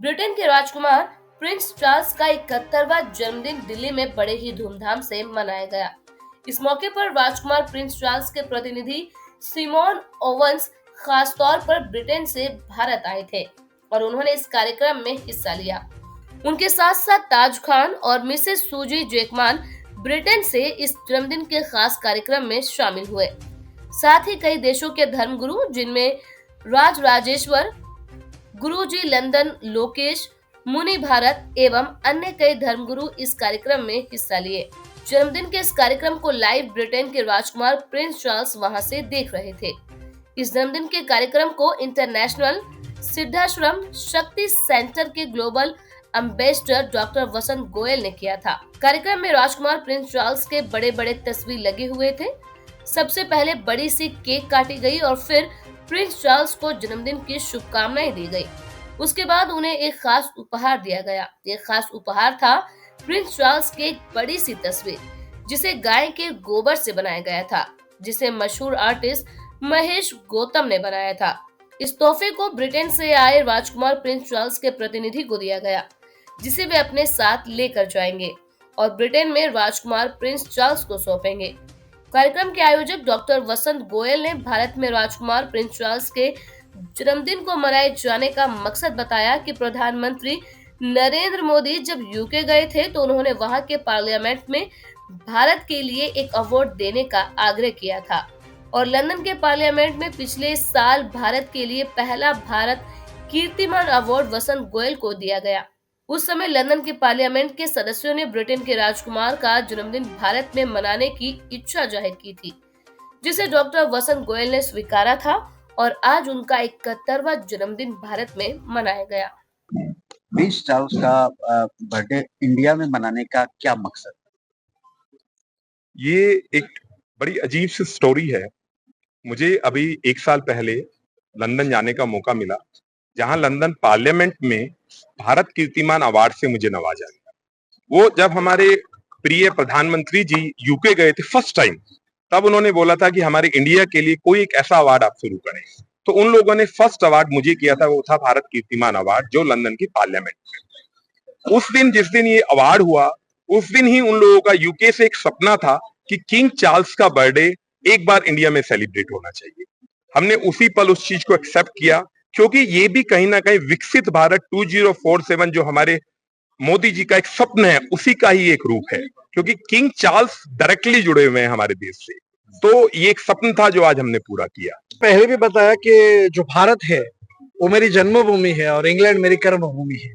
Britain के राजकुमार Prince Charles का 71वां जन्मदिन दिल्ली में बड़े ही धूमधाम से मनाया गया। इस मौके पर राजकुमार प्रिंस चार्ल्स के प्रतिनिधि सिमोन ओवंस खास तौर पर ब्रिटेन से भारत आए थे और उन्होंने इस कार्यक्रम में हिस्सा लिया। उनके साथ साथ ताज खान और मिसेस सूजी जैकमान ब्रिटेन से इस जन्मदिन के खास कार्यक्रम में शामिल हुए। साथ ही कई देशों के धर्मगुरु जिनमें राज राजेश्वर गुरुजी लंदन लोकेश मुनि भारत एवं अन्य कई धर्मगुरु इस कार्यक्रम में हिस्सा लिए। जन्मदिन के इस कार्यक्रम को लाइव ब्रिटेन के राजकुमार प्रिंस चार्ल्स वहां से देख रहे थे। इस जन्मदिन के कार्यक्रम को इंटरनेशनल सिद्धाश्रम शक्ति सेंटर के ग्लोबल एम्बेसडर डॉक्टर वसंत गोयल ने किया था। कार्यक्रम में राजकुमार प्रिंस चार्ल्स के बड़े बड़े तस्वीर लगे हुए थे। सबसे पहले बड़ी सी केक काटी गई और फिर प्रिंस चार्ल्स को जन्मदिन की शुभकामनाएं दी गई। उसके बाद उन्हें एक खास उपहार दिया गया। ये खास उपहार था प्रिंस चार्ल्स की एक बड़ी सी तस्वीर, जिसे गाय के गोबर से बनाया गया था, जिसे मशहूर आर्टिस्ट महेश गौतम ने बनाया था। इस तोहफे को ब्रिटेन से आए राजकुमार प्रिंस चार्ल्स के प्रतिनिधि को दिया गया, जिसे वे अपने साथ लेकर जाएंगे और ब्रिटेन में राजकुमार प्रिंस चार्ल्स को सौंपेंगे। कार्यक्रम के आयोजक डॉक्टर वसंत गोयल ने भारत में राजकुमार प्रिंस चार्ल्स के जन्मदिन को मनाए जाने का मकसद बताया कि प्रधानमंत्री नरेंद्र मोदी जब यूके गए थे तो उन्होंने वहां के पार्लियामेंट में भारत के लिए एक अवार्ड देने का आग्रह किया था और लंदन के पार्लियामेंट में पिछले साल भारत के लिए पहला भारत कीर्तिमान अवार्ड वसंत गोयल को दिया गया। उस समय लंदन के पार्लियामेंट के सदस्यों ने ब्रिटेन के राजकुमार का जन्मदिन भारत में मनाने की इच्छा जाहिर की थी, जिसे डॉक्टर वसंत गोयल ने स्वीकारा था और आज उनका 71वां जन्मदिन भारत में मनाया गया। प्रिंस चार्ल्स का बर्थडे इंडिया में मनाने का क्या मकसद? ये एक बड़ी अजीब सी स्टोरी है। मुझे अभी 1 साल पहले लंदन जाने का मौका मिला, जहां लंदन पार्लियामेंट में भारत कीर्तिमान अवार्ड से मुझे नवाजा गया। वो जब हमारे प्रिय प्रधानमंत्री जी यूके गए थे फर्स्ट टाइम, तब उन्होंने बोला था कि हमारे इंडिया के लिए कोई एक ऐसा अवार्ड आप शुरू करें। तो उन लोगों ने फर्स्ट अवार्ड मुझे किया था, वो था भारत कीर्तिमान अवार्ड, जो लंदन की पार्लियामेंट में। उस दिन जिस दिन ये अवार्ड हुआ, उस दिन ही उन लोगों का यूके से एक सपना था कि किंग चार्ल्स का बर्थडे एक बार इंडिया में सेलिब्रेट होना चाहिए। हमने उसी पल उस चीज को एक्सेप्ट किया, क्योंकि ये भी कहीं ना कहीं विकसित भारत 2047 जो हमारे मोदी जी का एक स्वप्न है, उसी का ही एक रूप है, क्योंकि किंग चार्ल्स डायरेक्टली जुड़े हुए हैं हमारे देश से। तो ये एक सपना था जो आज हमने पूरा किया। पहले भी बताया कि जो भारत है वो मेरी जन्मभूमि है और इंग्लैंड मेरी कर्मभूमि है,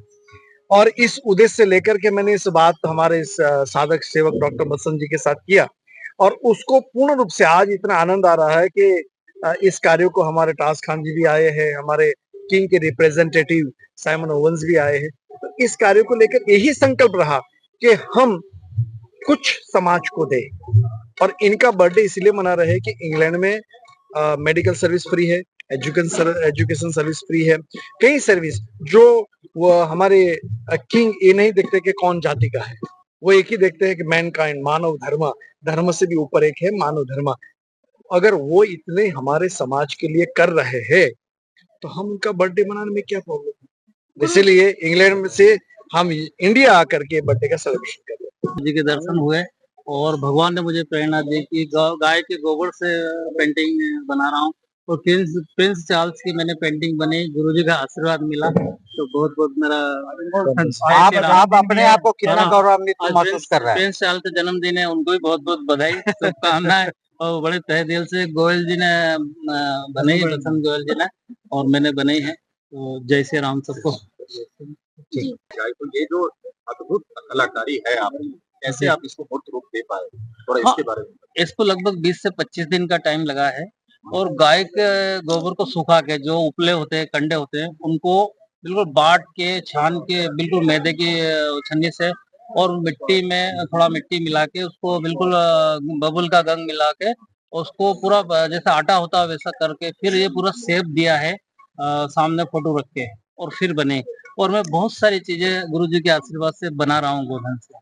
और इस उद्देश्य से लेकर के मैंने इस बात हमारे इस साधक सेवक डॉक्टर बसंत जी के साथ किया, और उसको पूर्ण रूप से आज इतना आनंद आ रहा है कि इस कार्य को हमारे ताज खान जी भी आए हैं, हमारे किंग के रिप्रेजेंटेटिव साइमन ओवंस भी आए हैं। तो इस कार्य को लेकर यही संकल्प रहा कि हम कुछ समाज को दें, और इनका बर्थडे इसलिए मना रहे हैं कि इंग्लैंड में मेडिकल सर्विस फ्री है, एजुकेशन सर्विस फ्री है, कई सर्विस जो वो हमारे किंग ये नहीं देखते कि कौन जाति का है, वो एक ही देखते हैं कि मैनकाइंड, मानव धर्म, धर्म से भी ऊपर एक है मानव धर्म। अगर वो इतने हमारे समाज के लिए कर रहे हैं तो हम उनका बर्थडे मनाने में क्या प्रॉब्लम है? इसीलिए इंग्लैंड से हम इंडिया आकर के बर्थडे का सेलिब्रेशन कर रहे हैं। जी के दर्शन हुए और भगवान ने मुझे प्रेरणा दी कि गाय के गोबर से पेंटिंग बना रहा हूँ, और प्रिंस चार्ल्स की मैंने पेंटिंग बनी, गुरुजी का आशीर्वाद मिला, तो बहुत बहुत मेरा आप अपने आप को कितना गौरवान्वित महसूस कर रहे हैं? प्रिंस चार्ल्स का जन्मदिन है, उनको भी बहुत बहुत बधाई, शुभकामनाएं। और बड़े तहे दिल से गोयल जी ने बनाई, वसंत गोयल जी ने और मैंने बनाई है, तो जय श्री राम सबको। तो ये जो अद्भुत कलाकारी है आपकी, कैसे आप इसको मूर्त रूप दे पाए, थोड़ा इसके बारे में? इसको लगभग 20 से 25 दिन का टाइम लगा है, और गाय के गोबर को सुखा के, जो उपले होते हैं, कंडे होते हैं, उनको बिल्कुल बांट के, छान के, बिल्कुल मैदे की छन्नी से, और मिट्टी में थोड़ा मिट्टी मिला के, उसको बिल्कुल बबुल का गंग मिला के, उसको पूरा जैसा आटा होता है वैसा करके फिर ये पूरा शेप दिया है, सामने फोटो रख के, और फिर बने। और मैं बहुत सारी चीजें गुरुजी के आशीर्वाद से बना रहा हूँ गोधन से।